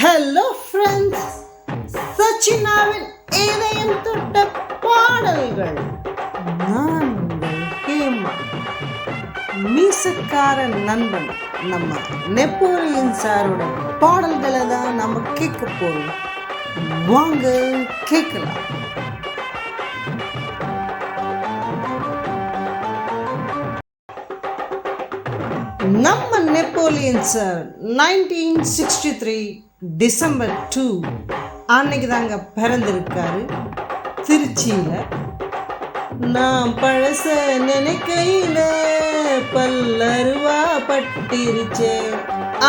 Hello friends, சச்சினாவின் இதயம் தொட்ட பாடல்கள். நான் உங்கள் ஹேமா. மீசக்கார நண்பன் நம்ம நெப்போலியன் சாரோட பாடல்களை தான் நம்ம கேட்க போறோம். வாங்க கேட்கலாம். நம்ம நெப்போலியன் சார் 1963 டிசம்பர் 2 அன்னைக்கு தாங்க பிறந்திருக்காரு திருச்சியில். நான் பழச நினைக்கையில பல்லருவா பட்டிருச்சே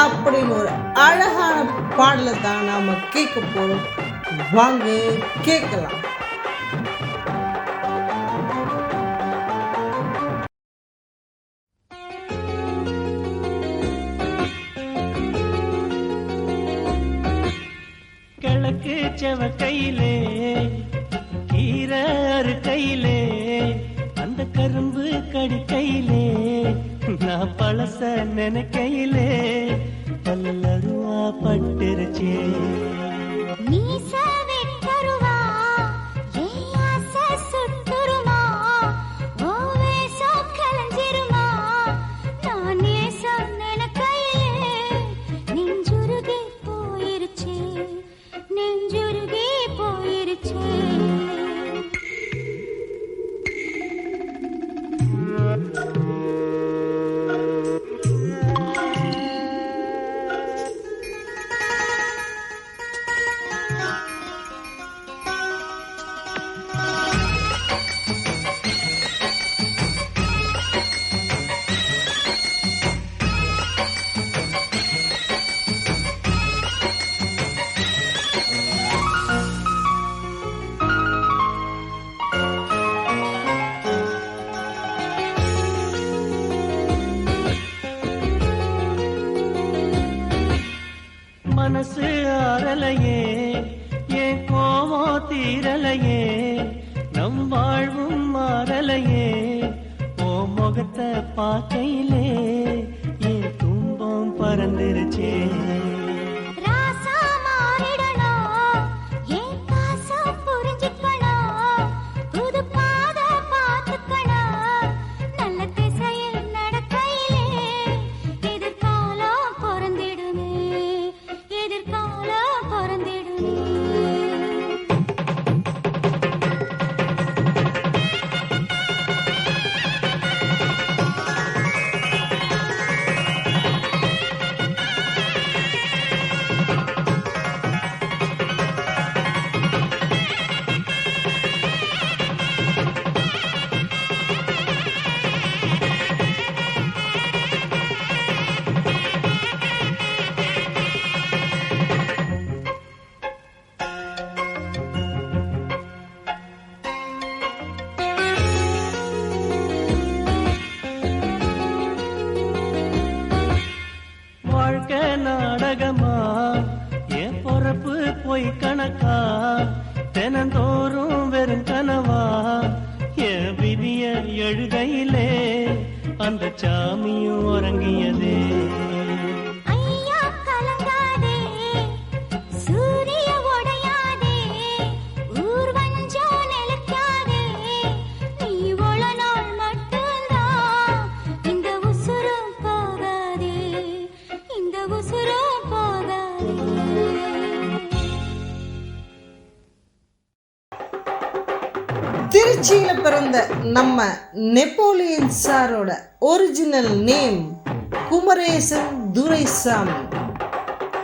அப்படின்னு ஒரு அழகான பாடலை தான் நாம கேட்க போறோம். வாங்க கேட்கலாம். கிழக்கு செவ கையிலே கீரறு கையிலே அந்த கரும்பு கடி கையிலே நான் பழச நினைக்கையிலே பல்லருவா பட்டுருச்சே. மனசு ஆறலையே, என் கோவம் தீரலையே, நம் வாழ்வும் மாறலையே, ஓ முகத்தை பார்க்கையிலே என் துன்பம் பறந்துருச்சே. நாடகமா என் பொறப்பு போய் கணக்கா, தினந்தோறும் வெறும் கனவா, என் விதிய எழுதையிலே அந்த சாமியும் உறங்கியதே. திருச்சியில பிறந்த நம்ம நெப்போலியன் சாரோட ஒரிஜினல் நேம் குமரேசன் துரைசாமி.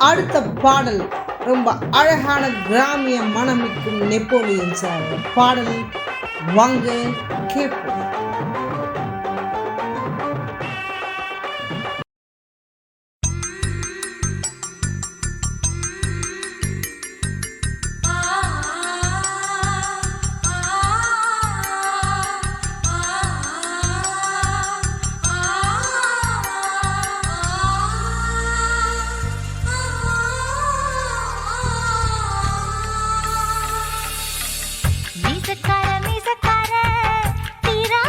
அடுத்த பாடல் ரொம்ப அழகான கிராமிய மனமிக்கும் நெப்போலியன் சார் பாடல். வாங்க கேட்போம். மீசக்கார மீசக்கார தீரா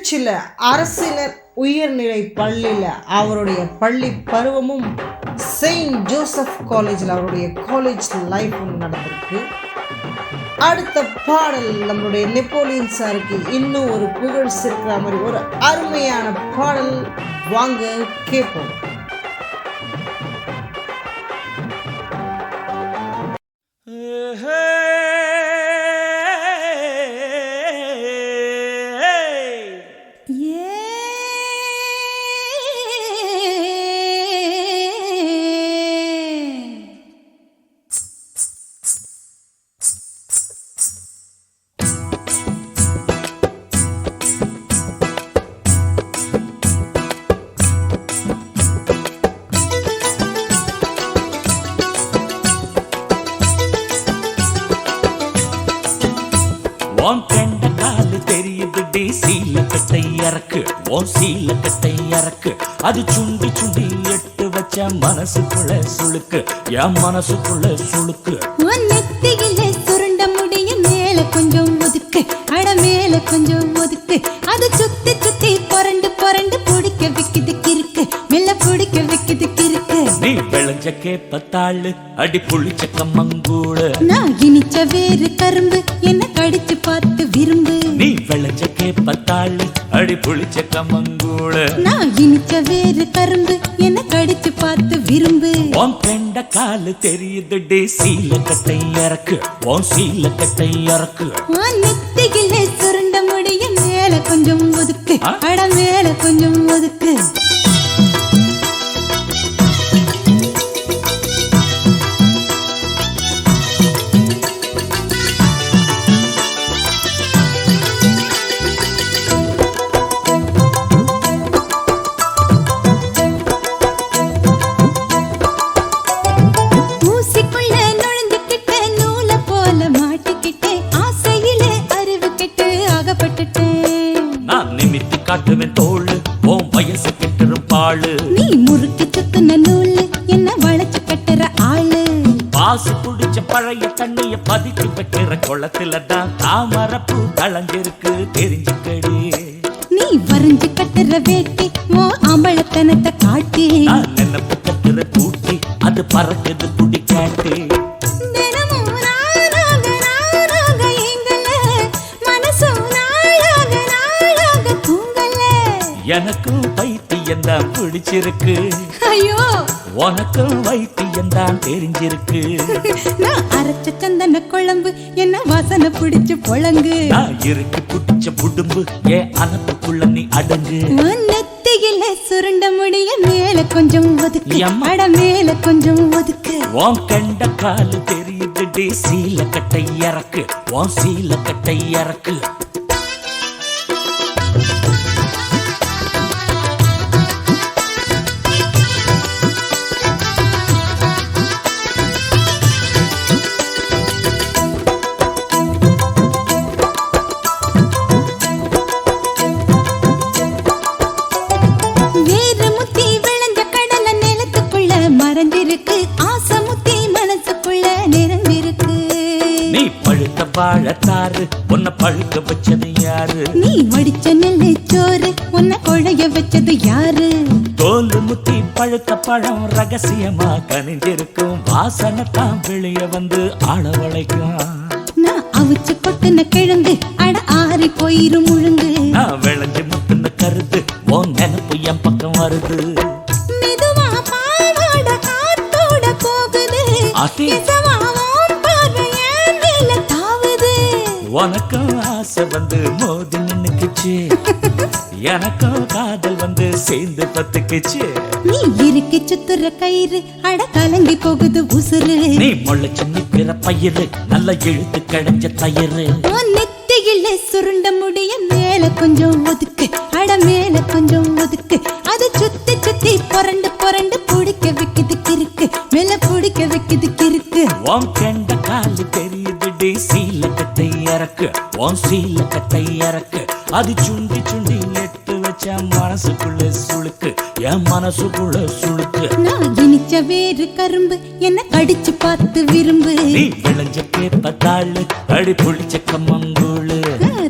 திருச்சியில் அரசினர் உயர்நிலை பள்ளியில் அவருடைய பள்ளி பருவமும் செயின்ட் ஜோசப் காலேஜில் அவருடைய காலேஜ் லைஃப்பும் நடந்திருக்கு. அடுத்த பாடல் நம்மளுடைய நெப்போலியன் சாருக்கு இன்னும் ஒரு புகழ் சேர்க்கிற மாதிரி ஒரு அருமையான பாடல், வாங்க கேட்போம். உன் கண்ட காலு தெரியுது டே சீலக்கட்டை இறக்கு, உன் சீலக்கட்டை இறக்கு. அது சுண்டி சுண்டி எட்டு வச்ச மனசுக்குள்ள சுளுக்கு, என் மனசுக்குள்ள சுளுக்கு. உன் நெத்தியில சுருண்ட முடிய மேல கொஞ்சம் ஒதுக்கு, அட மேல கொஞ்சம் ஒதுக்கு. அது சுத்தி சுத்தி புரண்டு புரண்டு பிடிக்க வைக்குது கிறுக்கு, மெல்ல பிடிக்க வைக்குது கிறுக்கு. நீ விளைஞ்ச கேப்பத்தாளு அடி புளிச்ச கம்மங்கூழு, நான் இனிச்ச வேறு கரும்பு என்ன கடிச்சு பார்த்து விரும்பு. நீ விளைஞ்ச கேப்பத்தாளு அடி புளிச்ச கம்மங்கூழு, நான் இனிச்ச வேறு கரும்பு என்ன கடிச்சு பார்த்து விரும்பு. உன் கண்ட காலு தெரியுது டே சீலக்கட்டை இறக்கு, உன் சீலக்கட்டை இறக்கு. உன் நெத்தியில சுருண்ட முடிய மேல கொஞ்சம் ஒதுக்கு, அட மேல கொஞ்சம் ஒதுக்கு. காட்டுவேன் தோளு உன் வயசு கெட்டுரும் பாழு, நீ முறுக்கு சுத்துன நூலு என்ன வளைச்சு கட்டுற ஆளு. பாசு குடிச்ச பழைய தண்ணிய பதிச்சு வைக்கிற குளத்துல தான் தாமரப்பூ கலஞ்சிருக்கு தெரிஞ்சுக்கடி. நீ வரைஞ்சு கட்டுற வேட்டி ஓ அம்பளத்தனத்தை காட்டி, நான் நினைப்பு கட்டுற கூட்டி அது பறக்குது புடி காட்டி. எனக்கும் பைத்தியம் தான் பிடிச்சிருக்கு, ஐயோ உனக்கும் வைத்தியம் தான் தெரிஞ்சிருக்கு. நான் அரைச்ச சந்தன குழம்பு என்ன வாசனை பிடிச்சு பொழங்கு, நான் இருக்கு புடிச்ச புடும்பு ஏன் அனப்புக்குள்ள நீ அடங்கு. நெத்தியில சுருண்ட முடிய மேல கொஞ்சம் ஒதுக்கு, அட மேல கொஞ்சம் ஒதுக்கு. உன் கண்ட காலு தெரியுது டே சீலக்கட்டை இறக்கு, உன் சீலக்கட்டை இறக்கு. வாழத்தாரு உன்னை பழுக்க வச்சது யாரு, நீ வடிச்ச நெல்லு சோறு உன்னை கொழைய வச்சது யாரு. தோல் முத்தி பழுத்த பழம் ரகசியமா கனிஞ்சிருக்கும், வாசனை தான் வெளிய வந்து ஆளவளைக்கும். நான் அவிச்சு கொட்டுன கிழங்கு அட ஆறி போயிரும் முழுங்கு, நான் விளைஞ்சு முட்டுன கருது உன் நினைப்பு என் பக்கம் வருது. மெதுவா பாவாட காத்தோட போகுது, உனக்கும் ஆசை வந்து மோதி நின்னுக்குச்சு, எனக்கும் காதல் வந்து சேர்ந்து பத்துக்குச்சு. நீ இருக்கு சுத்துற கயிறு அட கலங்கி போகுது உசுறு, நீ முளைச்சு நிக்கிற பயிறு நல்ல இழுத்து கடைஞ்ச தயிறு. நெத்தியில சுருண்ட முடிய மேல கொஞ்சம் ஒதுக்கு, அட மேல கொஞ்சம் ஒதுக்கு. அது சுத்தி சுத்தி புரண்டு புரண்டு பிடிக்க வைக்குது கிறுக்கு, மேல பிடிக்க வைக்குது கிறுக்கு. உன் கண்ட காலு தெரியுது டே சீலக்கட்டை இறக்கு, உன் சீலக்கட்டை இறக்கு. அது சுண்டி சுண்டி எட்டு வச்ச மனசுக்குள்ள சுளுக்கு, என் மனசுக்குள்ள சுளுக்கு. நான் இனிச்ச வேறு கரும்பு என்ன கடிச்சு பார்த்து விரும்பு, நீ விளைஞ்ச கேப்பத்தாளு அடி புளிச்ச கம்மங்கூழு.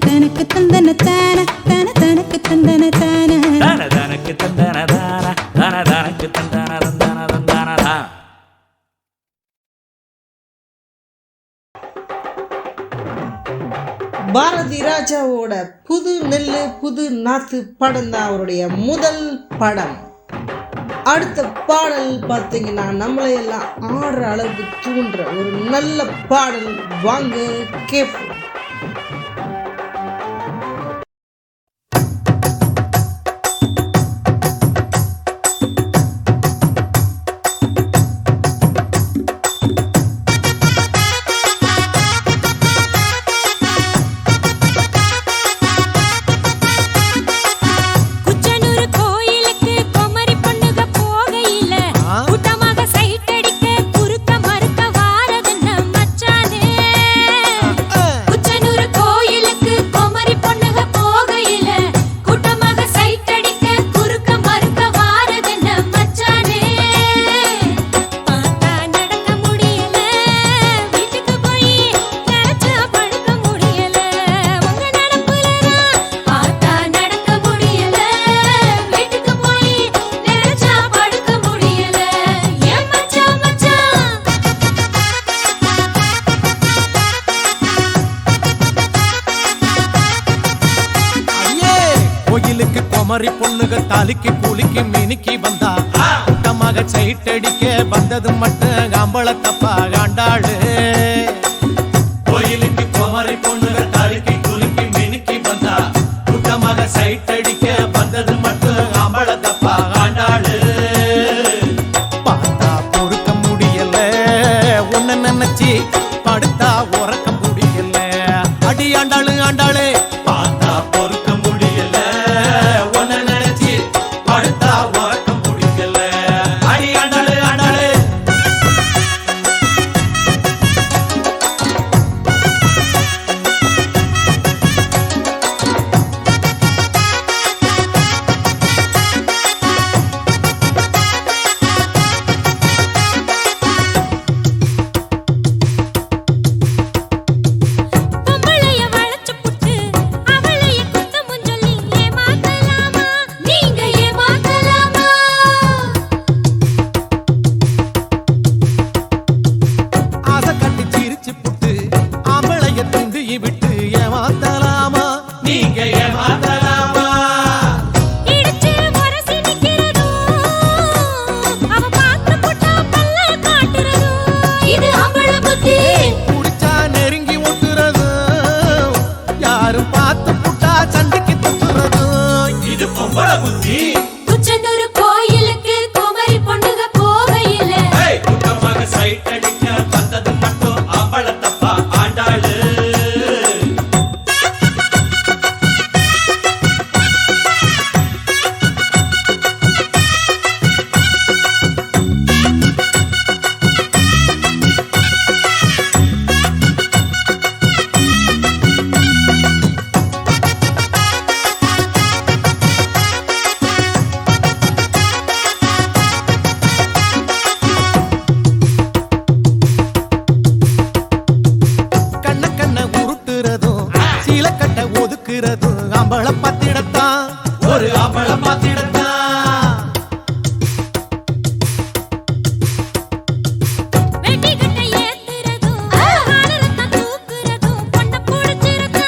தனக்கு தந்தன தான தன தனக்கு தந்தன தானா தனதனக்கு தந்தனதான தனதனக்கு தந்தனதந்தனதந்தனதா. பாரதி ராஜாவோட புது நெல்லு புது நாத்து படம் தான் அவருடைய முதல் படம். அடுத்த பாடல் பார்த்தீங்கன்னா நம்மளையெல்லாம் ஆடுற அளவுக்கு தூண்டுற ஒரு நல்ல பாடல். வாங்க கேட்போம். குமரி பொண்ணுக தாலிக்கு கூலிக்கு மினுக்கி வந்தா கூட்டமாக சைட்டடிக்க வந்தது மட்டும் அம்பளத்தப்பா காண்டாளு. கோயிலுக்கு குமரி பொண்ணுக தாலிக்கு கூலிக்கு மினுக்கி வந்தா கூட்டமாக சைட்டடிக்க வந்தது மட்டும் அம்பளத்தப்பா காண்டாளு. பார்த்தா பொறுக்க முடியல உன்ன நினைச்சு படுத்தா உறக்க முடியல. அடி ஆண்டாளு ஆண்டாளு பார்த்தா பொறுக்க முடியல உன்ன நினைச்சு படுத்தா உறக்க முடியல. அடி ஆண்டாளு ஆண்டாளு. பொம்பளைய வளைச்சு புட்டு அவளைய குத்தமும் சொல்லி ஏமாத்தலாமா நீங்க ஏமாத்தலாமா. ஆசை கட்டி சிரிச்சு புட்டு ஆம்பளைய துண்டி விட்டு ஏமாத்தலாமா நீங்க ஏமாத்தலாமா. இடிச்சு முரசி நிக்கிறதும் அவ பார்த்து புட்டா பல்ல காட்டுறதும் இது அவள புத்தி. குடிச்சா நெருங்கி ஒட்டுறது யாரும் பார்த்து புட்டா சண்டைக்கு தொத்துறது இது பொம்பளை புத்தி. குச்சனூர் கோயிலுக்கு குமரி பொண்ணுக போகையில கூட்டமாக சைட் அடிக்க வந்தது மட்டும் ஆம்பளத்தப்பா ஆண்டாளு. கண்ண கண்ண உருட்டுறதும் சீலக்கட்டை ஒதுக்குறதும் அம்பள பத்திடத்தான் ஒரு அம்பள பத்திடத்தான். வெட்டி கட்டை ஏத்துறதும் ஆளலத்தான் தூக்குறதும் பொண்ண புடிச்சிருக்கா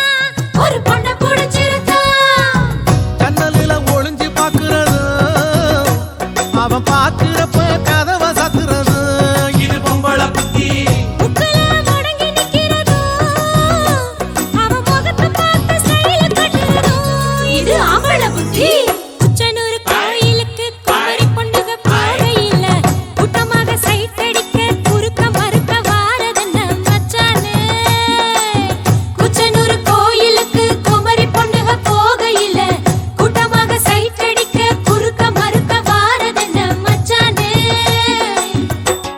ஒரு பொண்ண புடிச்சிருக்கா. கண்ணலில ஒளிஞ்சு பாக்குறதும் அவன் பாக்குறப்ப கதவை சாத்துறதும் இது பொம்பளை புத்தி. உக்கல முடங்கி நிக்கிறதும் அவ முகத்தை பார்த்து ஸ்டைல கட்டுறதும் இது அவள புத்தி. குச்சனூர் கோயிலுக்கு குமரி பொண்ணுக போகையில கூட்டமாக சைட் அடிக்க குறுக்க மறுக்க வாரதென்ன மச்சானே. குச்சனூர் கோயிலுக்கு குமரி பொண்ணுக போகையில கூட்டமாக சைட் அடிக்க குறுக்க மறுக்க வாரதென்ன மச்சானே.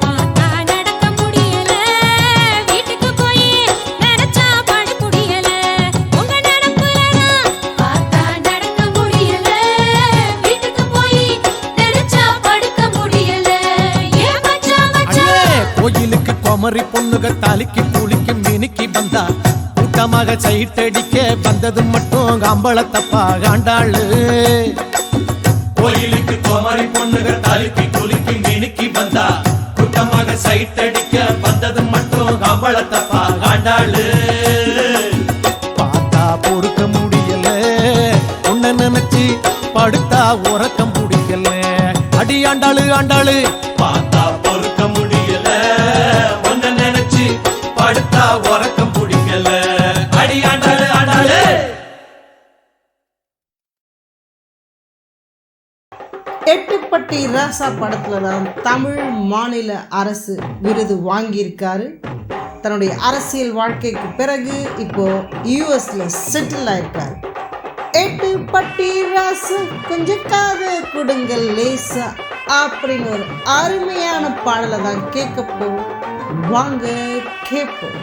பார்த்தா நடக்க முடியல வீட்டுக்கு போய் நினைச்சா பட முடியல உங்க நடப்புலதான். பார்த்தா நடக்க முடியல வீட்டுக்கு போய் நினைச்சா படுக்க முடியல ஏன் மச்சான் அண்ணே மச்சான். கோயிலுக்கு குமரி பொண்ணுக தாலிக்கு கூலிக்கு மினுக்கி வந்தா கூட்டமாக கூட்டமாக சைட்டடிக்க வந்தது மட்டும் அம்பளத்தப்பா காண்டாளு கோயிலுக்கு கோமாரி பொண்ணுகள் தலுக்கி குலுக்கி மினுக்கி வந்தா கூட்டமாக சைட்டடிக்க வந்தது மட்டும் அம்பளத்தப்பா காண்டாளு பார்த்தா பொறுக்க முடியல உன்ன நினைச்சு படுத்தா உறக்கம் முடியல அடி ஆண்டாளு ஆண்டாளு பார்த்தா பொறுக்க முடியல உன்ன நினைச்சு படுத்தா உறக்கம் பிடிக்கல அடி ஆண்டாளு ஆண்டாளு. எட்டுப்பட்டி ராசா படத்துல தான் தமிழ் மாநில அரசு விருது வாங்கியிருக்காரு. தன்னுடைய அரசியல் வாழ்க்கைக்கு பிறகு இப்போ யூஎஸ்ல செட்டில் ஆயிருக்காரு. எட்டுப்பட்டி ராசு கொஞ்சம் காத கொடுங்கள் லேசா அப்படின்னு ஒரு அருமையான பாடலை தான் கேட்கப்போ வாங்க கேட்போம்.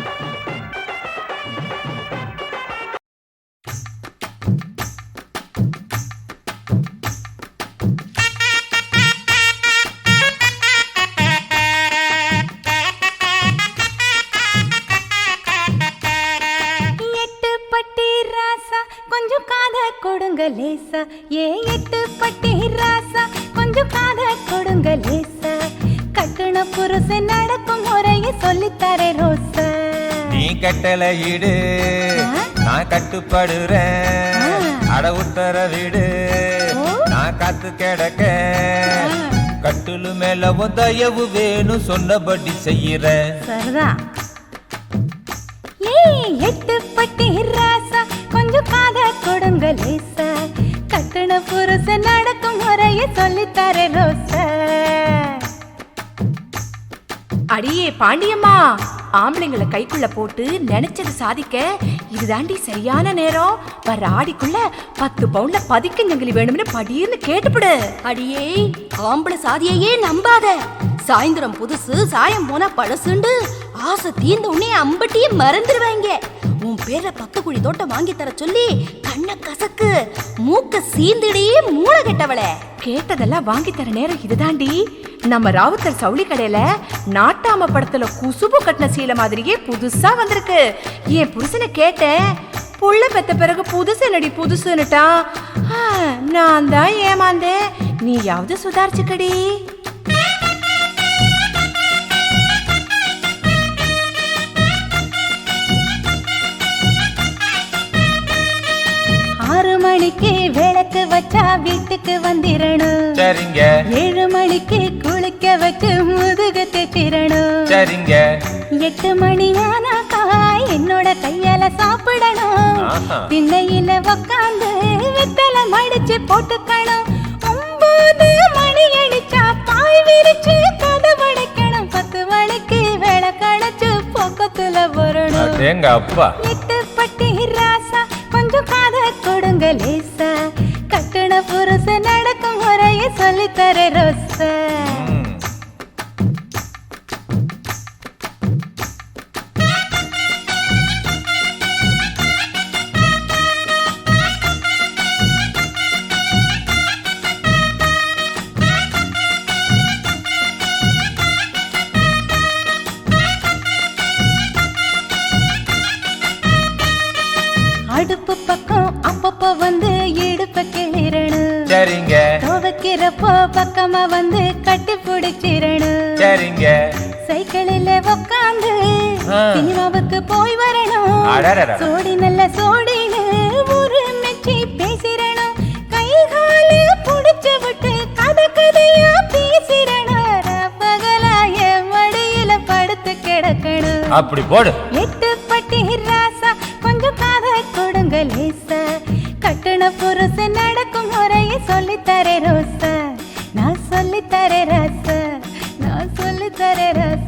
லேசா ஏ எட்டு பட்டி ராசா கொஞ்சம் காத கொடுங்க லேசா கட்டுன புருஷன் நடக்கும் முறையை சொல்லித்தரே ரோசா நீ கட்டளை இடு நான் கட்டுப்படுறேன் அட உத்தர விடு நான் காத்து கிடக்க கட்டுலு மேல தயவு வேணும் சொன்னபடி செய்யறேன் சரிதான். ஏ எட்டு பட்டி ராசா கொஞ்சம் காத கொடுங்க லேசா கட்டுன புருஷன் நடக்கும் முறையை சொல்லித்தரே ரோசா. அடியே பாண்டியம்மா, ஆம்பளைங்களை கைக்குள்ள போட்டு நினைச்சது சாதிக்க இதுதாண்டி சரியான நேரம். வர ஆடிக்குள்ள 10 பவுண்ட்ல பதிக்கஞ்சங்கிலி வேணும்னு படின்னு கேட்டுப்படு. அடியே ஆம்பளை சாதியையே நம்பாத. சாயந்தரம் புதுசு சாயம் போனா பழசுண்டு ஆசை தீர்ந்த உடனே அம்பட்டியே மறந்துடுவாங்க. உன் பேர பக்க குழி தோட்டம் வாங்கி தர சொல்லி கண்ண கசக்கு மூக்க சீந்திடையே மூளை கெட்டவளே. கேட்டதெல்லாம் வாங்கி தர நேரம் இதுதாண்டி. நம்ம ராவுத்தர் சவுளி கடையில நாட்டாம படத்துல குசுபு கட்டின சீலை மாதிரியே புதுசா வந்திருக்கு. என் புருஷனை கேட்டேன், புள்ள பெத்த பிறகு புதுசு நடி புதுசுன்னுட்டா. நான் தான் ஏமாந்தேன். நீயாவது சுதாரிச்சுக்கடி. மணிக்கு விளக்கு வச்சா வீட்டுக்கு வந்திரணும். சரிங்க. 7 மணிக்கு குளிக்க வச்சு முதுகு தேச்சிரணும். சரிங்க. 8 மணி ஆனாக்கா என்னோட கையால சாப்பிடணும். திண்ணையில உக்காந்து வெத்தலை மடிச்சு போட்டுக்கணும். 9 மணி அடிச்சா பாய் விரிச்சு கதவடைக்கணும். 10 மணிக்கு விளக்கடைச்சு பக்கத்துல வரணும். எங்க அப்பா எட்டு பட்டி ராசா கொஞ்சம் காத கொடுங்க லேசா கட்டுன புருஷன் நடக்கும் முறையை சொல்லித்தரே ரோசா. அடுப்பு பக்கம் அப்பப்போ வந்து இடுப்ப கிளிரணும். சரிங்க. துவைக்கிறப்போ பக்கமா வந்து கட்டி பிடிச்சிரணும். சரிங்க. சைக்கிளில உக்காந்து சினிமாவுக்கு போய் வரணும். சோடி நல்ல சோடின்னு ஒரு மெச்சி பேசிரணும். கை காலு புடிச்சு விட்டு கதை கதையா பேசிரணும். பகலா என் மடியில படுத்து கிடக்கணும். அப்படி போடு. எட்டு பட்டி ராசா கொஞ்சம் காத கொடுங்க லேசா கட்டுன புருஷன் நடக்கும் முறையை சொல்லித்தரே ரோசா. நான் சொல்லித்தரே ராசா, நான் சொல்லித்தரே ராசா.